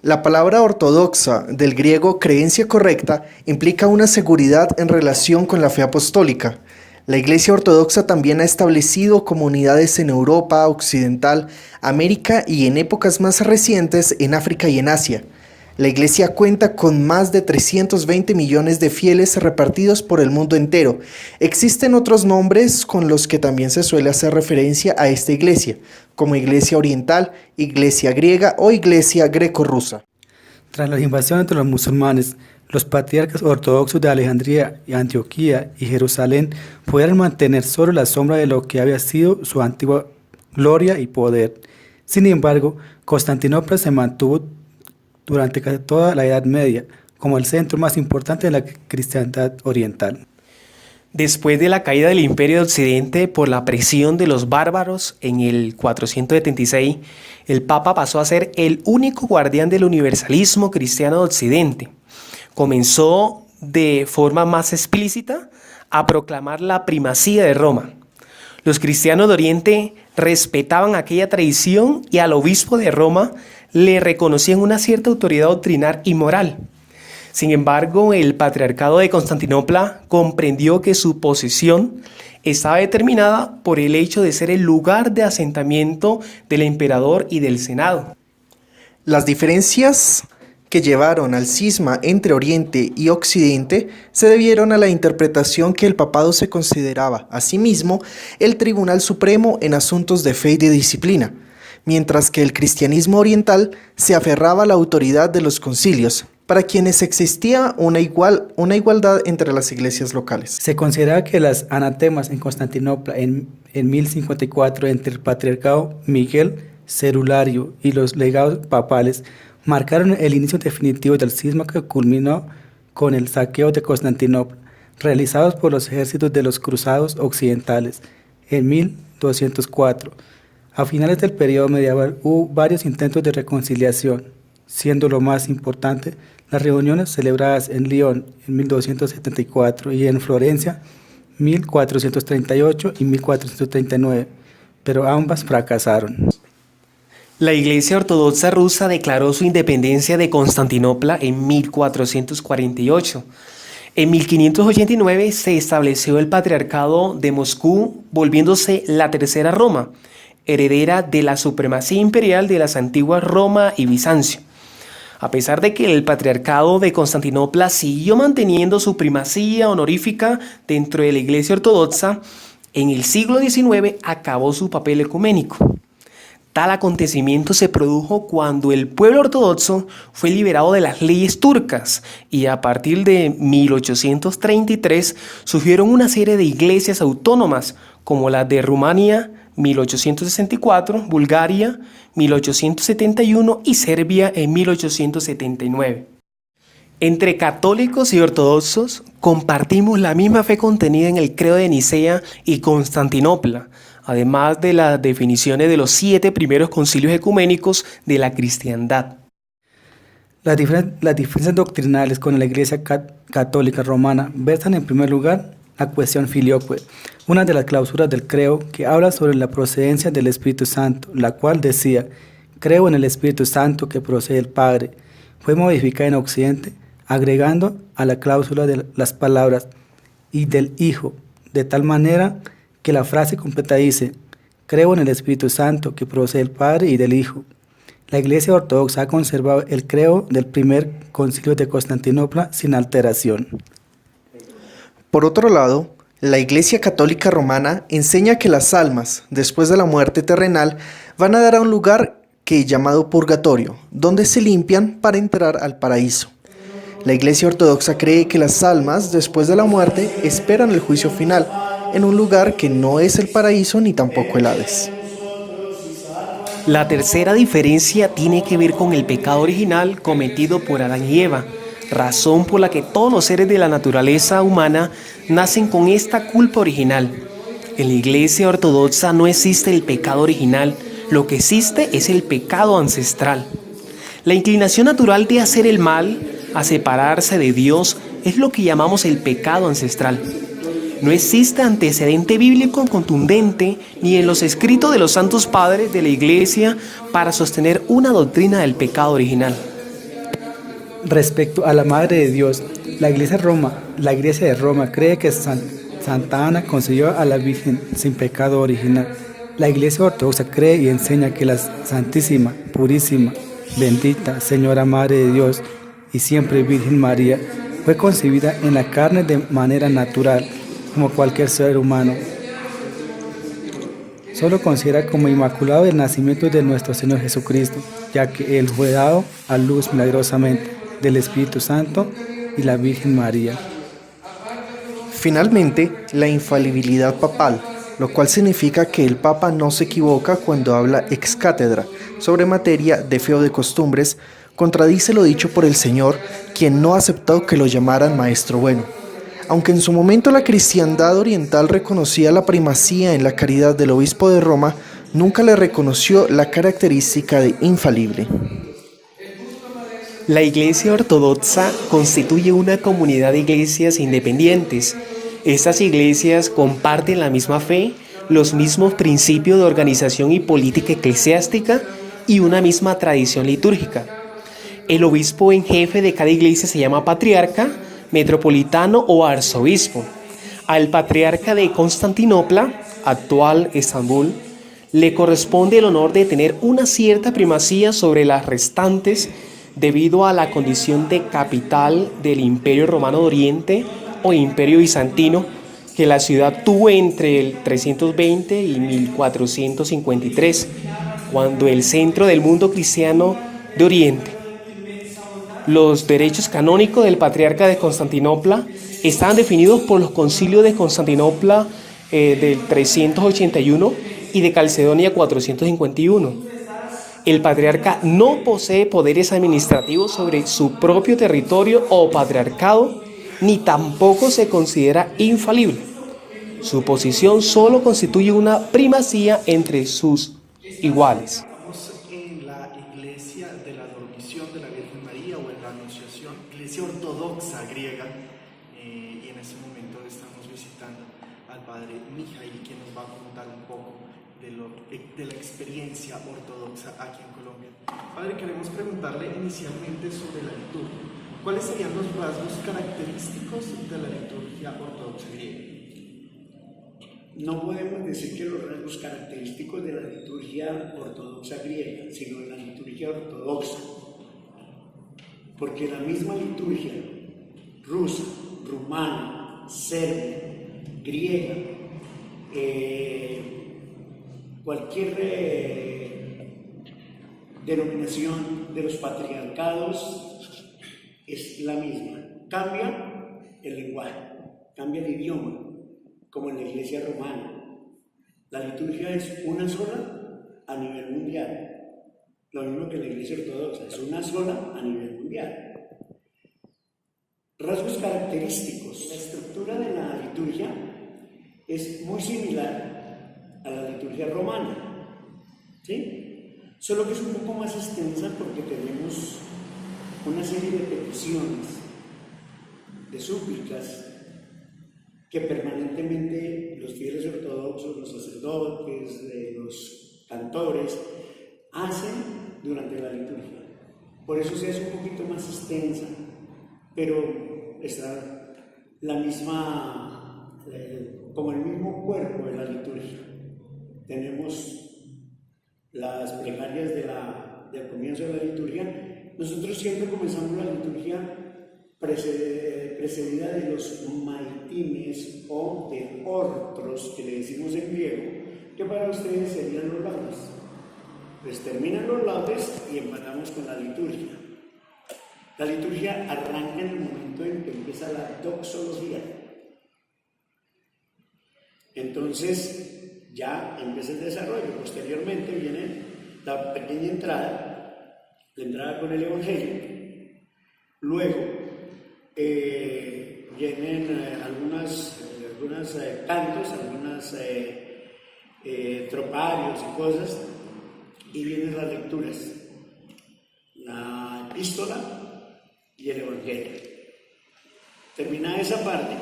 La palabra ortodoxa, del griego creencia correcta, implica una seguridad en relación con la fe apostólica. La Iglesia Ortodoxa también ha establecido comunidades en Europa Occidental, América y en épocas más recientes en África y en Asia. La Iglesia cuenta con más de 320 millones de fieles repartidos por el mundo entero. Existen otros nombres con los que también se suele hacer referencia a esta iglesia, como Iglesia Oriental, Iglesia Griega o Iglesia Greco-Rusa. Tras las invasiones de los musulmanes, los patriarcas ortodoxos de Alejandría, Antioquía y Jerusalén pudieron mantener solo la sombra de lo que había sido su antigua gloria y poder. Sin embargo, Constantinopla se mantuvo durante casi toda la Edad Media como el centro más importante de la cristiandad oriental. Después de la caída del Imperio de Occidente por la presión de los bárbaros en el 476, el Papa pasó a ser el único guardián del universalismo cristiano de Occidente. Comenzó de forma más explícita a proclamar la primacía de Roma. Los cristianos de Oriente respetaban aquella tradición y al obispo de Roma le reconocían una cierta autoridad doctrinal y moral. Sin embargo, el patriarcado de Constantinopla comprendió que su posición estaba determinada por el hecho de ser el lugar de asentamiento del emperador y del Senado. Las diferencias que llevaron al cisma entre Oriente y Occidente se debieron a la interpretación que el papado se consideraba, asimismo, el Tribunal Supremo en asuntos de fe y de disciplina, mientras que el cristianismo oriental se aferraba a la autoridad de los concilios, para quienes existía una igualdad entre las iglesias locales. Se considera que las anatemas en Constantinopla en 1054 entre el patriarcado Miguel Cerulario y los legados papales marcaron el inicio definitivo del cisma que culminó con el saqueo de Constantinopla, realizados por los ejércitos de los cruzados occidentales en 1204. A finales del periodo medieval hubo varios intentos de reconciliación, siendo lo más importante las reuniones celebradas en Lyon en 1274 y en Florencia 1438 y 1439, pero ambas fracasaron. La Iglesia Ortodoxa rusa declaró su independencia de Constantinopla en 1448. En 1589 se estableció el Patriarcado de Moscú, volviéndose la Tercera Roma, heredera de la supremacía imperial de las antiguas Roma y Bizancio. A pesar de que el Patriarcado de Constantinopla siguió manteniendo su primacía honorífica dentro de la Iglesia Ortodoxa, en el siglo XIX acabó su papel ecuménico. Tal acontecimiento se produjo cuando el pueblo ortodoxo fue liberado de las leyes turcas y a partir de 1833 surgieron una serie de iglesias autónomas como la de Rumania, 1864, Bulgaria, 1871 y Serbia en 1879. Entre católicos y ortodoxos compartimos la misma fe contenida en el Credo de Nicea y Constantinopla, además de las definiciones de los 7 primeros concilios ecuménicos de la cristiandad. Las diferencias doctrinales con la Iglesia Católica Romana versan en primer lugar la cuestión filioque, una de las clausuras del credo que habla sobre la procedencia del Espíritu Santo, la cual decía: creo en el Espíritu Santo que procede del Padre. Fue modificada en Occidente, agregando a la cláusula de las palabras y del Hijo, de tal manera que la frase completa dice: creo en el Espíritu Santo que procede del Padre y del Hijo. La Iglesia Ortodoxa ha conservado el credo del primer concilio de Constantinopla sin alteración. Por otro lado, la Iglesia Católica Romana enseña que las almas, después de la muerte terrenal, van a dar a un lugar que es llamado purgatorio, donde se limpian para entrar al paraíso. La Iglesia Ortodoxa cree que las almas, después de la muerte, esperan el juicio final, en un lugar que no es el paraíso ni tampoco el Hades. La tercera diferencia tiene que ver con el pecado original cometido por Adán y Eva, razón por la que todos los seres de la naturaleza humana nacen con esta culpa original. En la Iglesia Ortodoxa no existe el pecado original, lo que existe es el pecado ancestral. La inclinación natural de hacer el mal, a separarse de Dios, es lo que llamamos el pecado ancestral. No existe antecedente bíblico contundente ni en los escritos de los santos padres de la Iglesia para sostener una doctrina del pecado original. Respecto a la Madre de Dios, la Iglesia de Roma cree que Santa Ana concibió a la Virgen sin pecado original. La Iglesia Ortodoxa cree y enseña que la Santísima, Purísima, Bendita Señora Madre de Dios y siempre Virgen María fue concebida en la carne de manera natural, como cualquier ser humano. Solo considera como inmaculado el nacimiento de nuestro Señor Jesucristo, ya que Él fue dado a luz milagrosamente del Espíritu Santo y la Virgen María. Finalmente, la infalibilidad papal, lo cual significa que el Papa no se equivoca cuando habla ex cátedra sobre materia de fe o de costumbres, contradice lo dicho por el Señor, quien no aceptó que lo llamaran maestro bueno. Aunque en su momento la cristiandad oriental reconocía la primacía en la caridad del obispo de Roma, nunca le reconoció la característica de infalible. La Iglesia Ortodoxa constituye una comunidad de iglesias independientes. Estas iglesias comparten la misma fe, los mismos principios de organización y política eclesiástica y una misma tradición litúrgica. El obispo en jefe de cada iglesia se llama patriarca, metropolitano o arzobispo. Al patriarca de Constantinopla, actual Estambul, le corresponde el honor de tener una cierta primacía sobre las restantes debido a la condición de capital del Imperio Romano de Oriente o Imperio Bizantino que la ciudad tuvo entre el 320 y 1453, cuando el centro del mundo cristiano de Oriente. Los derechos canónicos del patriarca de Constantinopla estaban definidos por los concilios de Constantinopla del 381 y de Calcedonia 451. El patriarca no posee poderes administrativos sobre su propio territorio o patriarcado, ni tampoco se considera infalible. Su posición solo constituye una primacía entre sus iguales. Estamos en la iglesia de la Dormición de la Virgen María o en la Anunciación, iglesia ortodoxa griega, y en este momento estamos visitando al padre Mijail, quien nos va a contar un poco de la experiencia ortodoxa aquí en Colombia. Padre, queremos preguntarle inicialmente sobre la liturgia. ¿Cuáles serían los rasgos característicos de la liturgia ortodoxa griega? No podemos decir que los rasgos característicos de la liturgia ortodoxa griega, sino de la liturgia ortodoxa, porque la misma liturgia rusa, rumana, serbia, griega, cualquier denominación de los patriarcados es la misma. Cambia el lenguaje, cambia el idioma, como en la iglesia romana. La liturgia es una sola a nivel mundial, lo mismo que la iglesia ortodoxa, es una sola a nivel mundial. Rasgos característicos. La estructura de la liturgia es muy similar a la liturgia romana, ¿sí? Solo que es un poco más extensa porque tenemos una serie de peticiones, de súplicas, que permanentemente los fieles ortodoxos, los sacerdotes, los cantores, hacen durante la liturgia. Por eso se hace un poquito más extensa, pero está la misma, como el mismo cuerpo de la liturgia. Tenemos las plegarias del comienzo de la liturgia. Nosotros siempre comenzamos la liturgia precedida de los maitines o de ortros, que le decimos en griego, que para ustedes serían los laudes. Pues terminan los laudes y empatamos con la liturgia. La liturgia arranca en el momento en que empieza la doxología. Entonces ya empieza el desarrollo. Posteriormente viene la pequeña entrada, la entrada con el Evangelio. Luego vienen algunos cantos, algunos troparios y cosas, y vienen las lecturas, la epístola y el Evangelio. Terminada esa parte,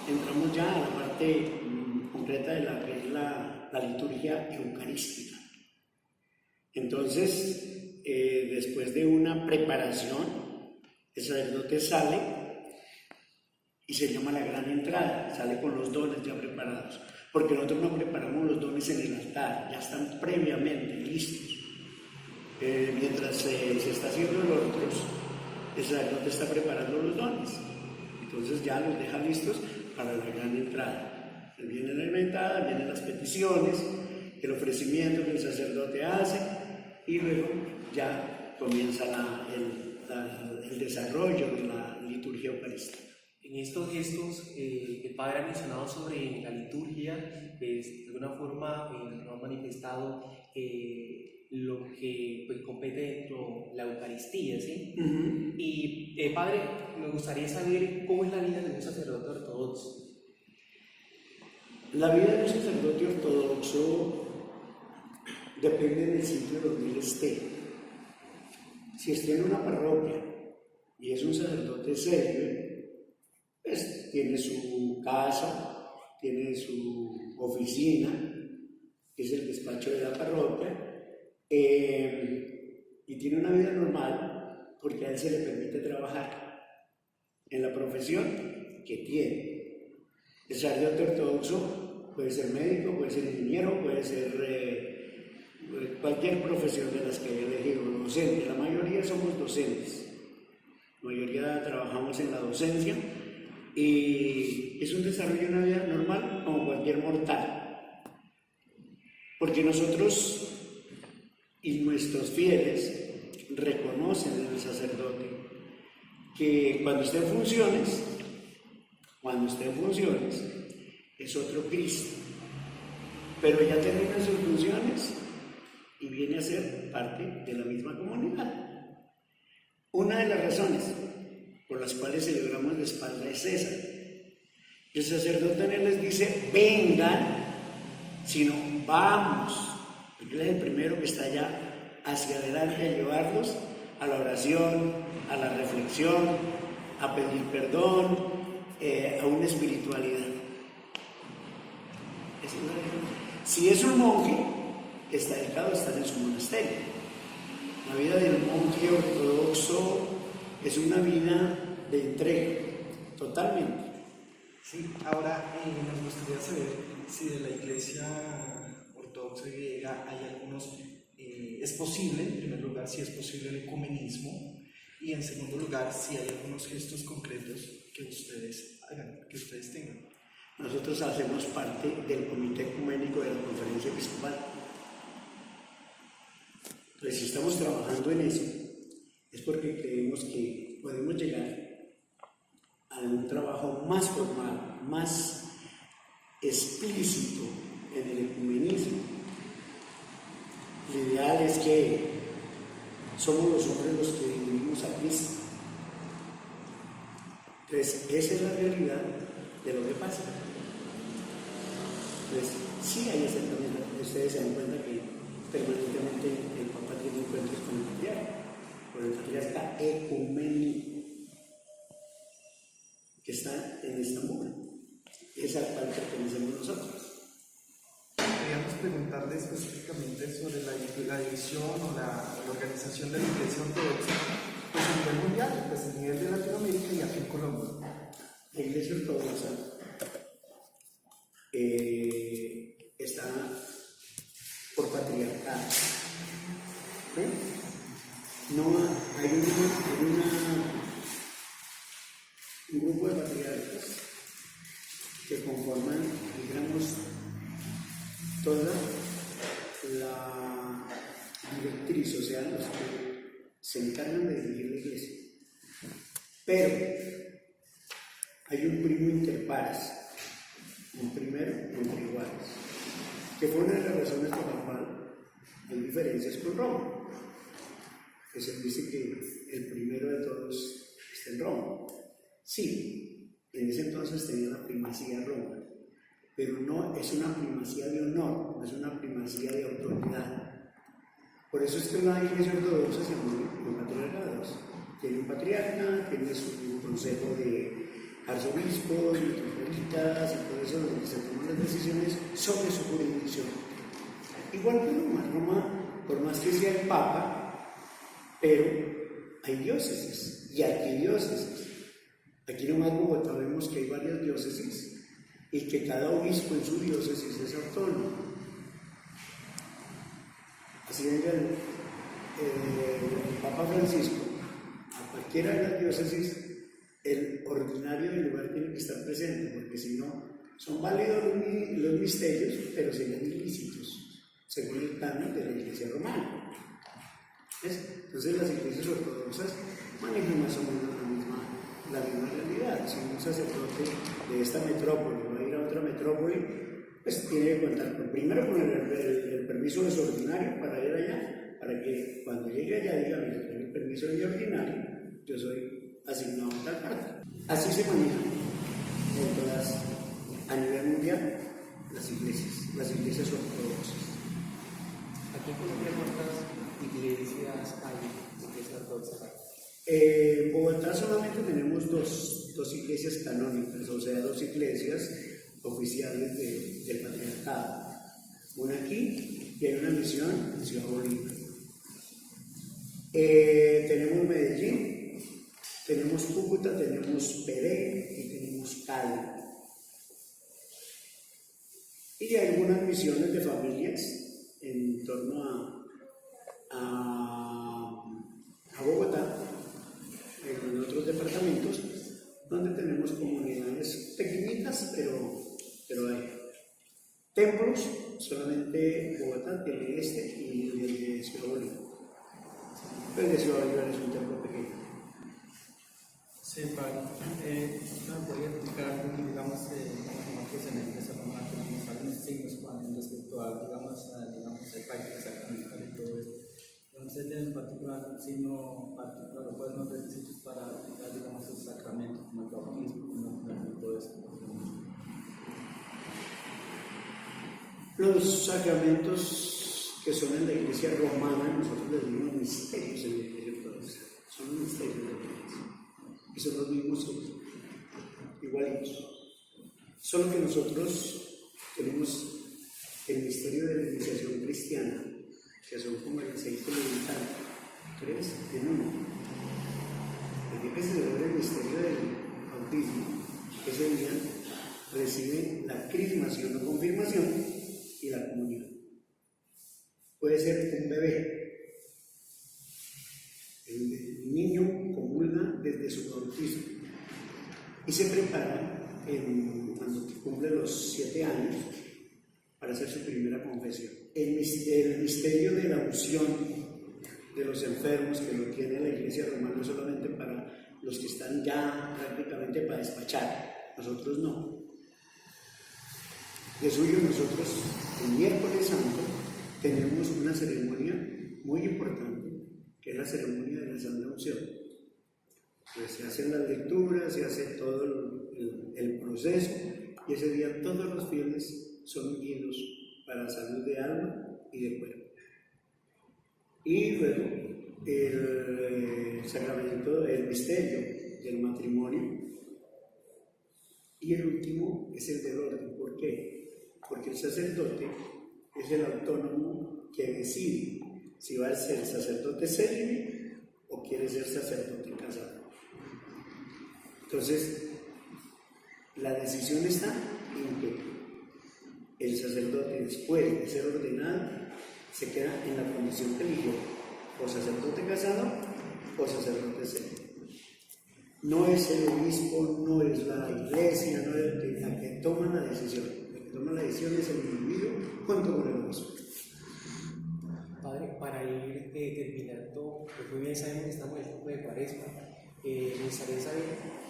entramos ya a la parte concreta de la que es la liturgia eucarística. Entonces, después de una preparación, El sacerdote sale y se llama la gran entrada, sale con los dones ya preparados, porque nosotros no preparamos los dones en el altar, ya están previamente listos. Mientras se está haciendo los otros, el sacerdote está preparando los dones, entonces ya los deja listos para la gran entrada. Viene la entrada, vienen las peticiones, el ofrecimiento que el sacerdote hace y luego ya comienza el desarrollo de la liturgia eucarística. En estos gestos, el Padre ha mencionado sobre la liturgia, pues, de alguna forma nos ha manifestado lo que pues, compete dentro de la Eucaristía, ¿sí? Uh-huh. Y Padre, me gustaría saber cómo es la vida de un sacerdote ortodoxo. La vida de un sacerdote ortodoxo depende del sitio donde él esté. Si está en una parroquia y es un sacerdote serio, pues tiene su casa, tiene su oficina, que es el despacho de la parroquia, y tiene una vida normal porque a él se le permite trabajar en la profesión que tiene. El sacerdote ortodoxo puede ser médico, puede ser ingeniero, puede ser cualquier profesión de las que haya elegido, docente. La mayoría somos docentes, la mayoría trabajamos en la docencia y es un desarrollo de una vida normal como cualquier mortal, porque nosotros y nuestros fieles reconocen en el sacerdote que cuando esté en funciones, es otro Cristo, pero ya termina sus funciones y viene a ser parte de la misma comunidad. Una de las razones por las cuales celebramos la espalda es esa. El sacerdote no les dice vengan, sino vamos, porque él es el primero que está allá hacia adelante a llevarlos a la oración, a la reflexión, a pedir perdón, a una espiritualidad. Si es un monje, está dedicado a estar en su monasterio. La vida del monje ortodoxo es una vida de entrega, totalmente. Sí, ahora nos gustaría saber si de la Iglesia Ortodoxa griega hay algunos, es posible, en primer lugar, si es posible el ecumenismo, y en segundo lugar, si hay algunos gestos concretos que ustedes hagan, que ustedes tengan. Nosotros hacemos parte del Comité Ecuménico de la Conferencia Episcopal. Entonces, si estamos trabajando en eso, es porque creemos que podemos llegar a un trabajo más formal, más explícito en el ecumenismo. Lo ideal es que somos los hombres los que vivimos a Cristo. Entonces, esa es la realidad de lo que pasa. Entonces, sí hay acercamiento. Ustedes se dan cuenta que permanentemente el Papa tiene encuentros con el patriarca ecuménico, que está en Estambul. Esa cual pertenecemos nosotros. Queríamos preguntarle específicamente sobre la división o la organización de la Iglesia Ortodoxa pues, a nivel mundial, pues a nivel de Latinoamérica y aquí en Colombia. La Iglesia Ortodoxa está por patriarcado. ¿Sí? No hay un grupo de patriarcas que conforman, digamos, toda la directriz, o sea, los que se encargan de dirigir la Iglesia. Pero hay un primo inter pares, un primero entre iguales, que fue una de las razones por la cual hay diferencias con Roma. Que se dice que el primero de todos está en Roma. Sí, en ese entonces tenía la primacía Roma, pero no es una primacía de honor, no es una primacía de autoridad. Por eso es que la Iglesia Ortodoxa se mueve en patriarcados. Tiene un patriarca, tiene su consejo de arzobispos, metropolitas y todo eso, donde se toman las decisiones sobre su jurisdicción. Igual que Roma, por más que sea el Papa, pero hay diócesis y arquidiócesis. Aquí nomás en Bogotá vemos que hay varias diócesis y que cada obispo en su diócesis es autónomo. Así diga el Papa Francisco, a cualquiera de las diócesis, el ordinario del lugar tiene que estar presente, porque si no, son válidos los misterios, pero serían ilícitos, según el canon de la Iglesia romana. ¿Ves? Entonces las iglesias ortodoxas manejan más o menos la misma realidad. Si un sacerdote de esta metrópoli va a ir a otra metrópoli, pues tiene que contar primero con el permiso de su ordinario para ir allá, para que cuando llegue allá diga, mira, tengo el permiso de mi ordinario, yo soy asignado a tal parte. Así se manejan en todas, a nivel mundial, las iglesias ortodoxas. Aquí en Colombia, ¿cuántas iglesias hay? Iglesias ortodoxas. En Bogotá solamente tenemos dos iglesias canónicas, o sea, dos iglesias oficiales del patriarcado. Una aquí y hay una misión en Ciudad Bolívar. Tenemos Medellín, tenemos Cúcuta, tenemos Pereira y tenemos Cali. Y hay algunas misiones de familias en torno a Bogotá, en otros departamentos, donde tenemos comunidades pequeñitas, pero hay templos. Solamente Bogotá tiene este y el de Ciudad Bolívar. Pero el de Ciudad Bolívar es un templo pequeño. Sí, padre. ¿Me podría explicar, digamos, como que en la iglesia romana tenemos algunos signos con respecto a, digamos, el práctica sacramental y todo esto? Entonces, en particular, un signo particular, ¿o cuáles son los requisitos para aplicar, digamos, el sacramento, como el bautismo, como todo eso? Los sacramentos que son en la iglesia romana, nosotros les decimos misterios en la iglesia ortodoxa. Son misterios de la iglesia. Y son los mismos igualitos. Solo que nosotros tenemos el misterio de la iniciación cristiana, que son como el aceite elemental, 3 en 1. El día que se celebra el misterio del bautismo, ese día recibe la crismación o confirmación y la comunión. Puede ser un bebé. El niño comulga desde su bautismo y se prepara cuando cumple los 7 años para hacer su primera confesión. El misterio de la unción de los enfermos, que lo tiene la iglesia romana solamente para los que están ya prácticamente para despachar, nosotros no. De suyo nosotros el miércoles santo tenemos una ceremonia muy importante, que es la ceremonia de la Santa Unción. Pues se hacen las lecturas, se hace todo el proceso, y ese día todos los fieles son ungidos para salud de alma y de cuerpo. Y luego el sacramento del misterio del matrimonio, y el último es el del orden. ¿Por qué? Porque el sacerdote es el autónomo que decide si va a ser sacerdote célibe o quiere ser sacerdote casado. Entonces, la decisión está en que el sacerdote, después de ser ordenado, se queda en la condición que eligió, o sacerdote casado o sacerdote célibe. No es el obispo, no es la iglesia, no es la que toma la decisión. La que toma la decisión es el individuo junto con el obispo. Padre, para ir terminando, pues muy bien sabemos que estamos en el tiempo de Cuaresma. Me gustaría saber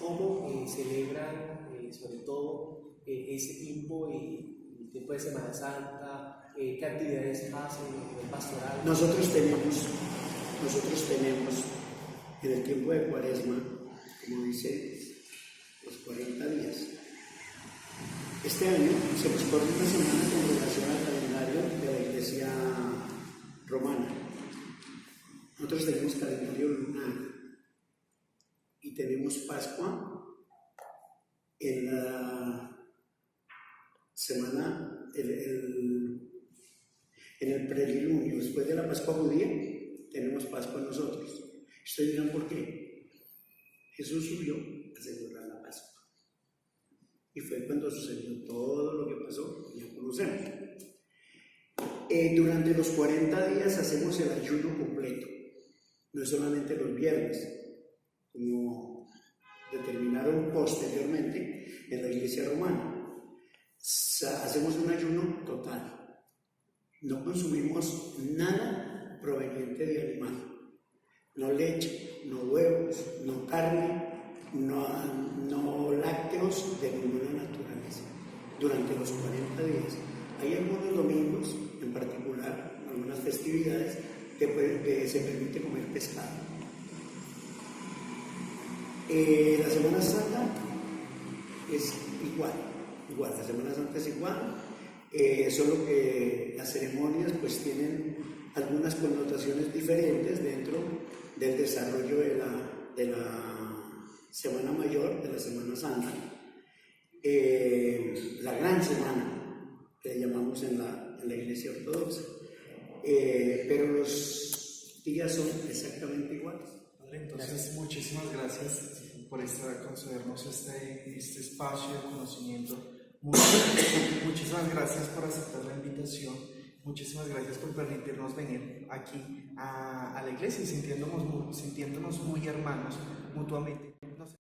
cómo celebran, sobre todo, ese tiempo, el tiempo de Semana Santa, qué actividades hacen, el pastoral. Nosotros tenemos en el tiempo de Cuaresma, como dice, los 40 días. Este año se nos corre una semana con relación al calendario de la Iglesia romana. Nosotros tenemos calendario lunar y tenemos Pascua en la semana, en el prelunio. Después de la Pascua judía, tenemos Pascua nosotros. Ustedes dirán por qué. Jesús subió a celebrar la Pascua. Y fue cuando sucedió todo lo que pasó, ya conocemos. Durante los 40 días hacemos el ayuno completo, no es solamente los viernes, como determinaron posteriormente en la Iglesia romana. Hacemos un ayuno total, no consumimos nada proveniente de animal, no leche, no huevos, no carne, no lácteos de ninguna naturaleza, durante los 40 días. Hay algunos domingos, en particular, algunas festividades, que se permite comer pescado. La Semana Santa es igual, la Semana Santa es igual, solo que las ceremonias pues tienen algunas connotaciones diferentes dentro del desarrollo de la Semana Mayor, de la Semana Santa. La Gran Semana, que llamamos en la Iglesia Ortodoxa, pero los días son exactamente iguales. Padre, entonces muchísimas gracias por concedernos este espacio de conocimiento. Muchísimas gracias por aceptar la invitación. Muchísimas gracias por permitirnos venir aquí a la iglesia y sintiéndonos muy hermanos mutuamente.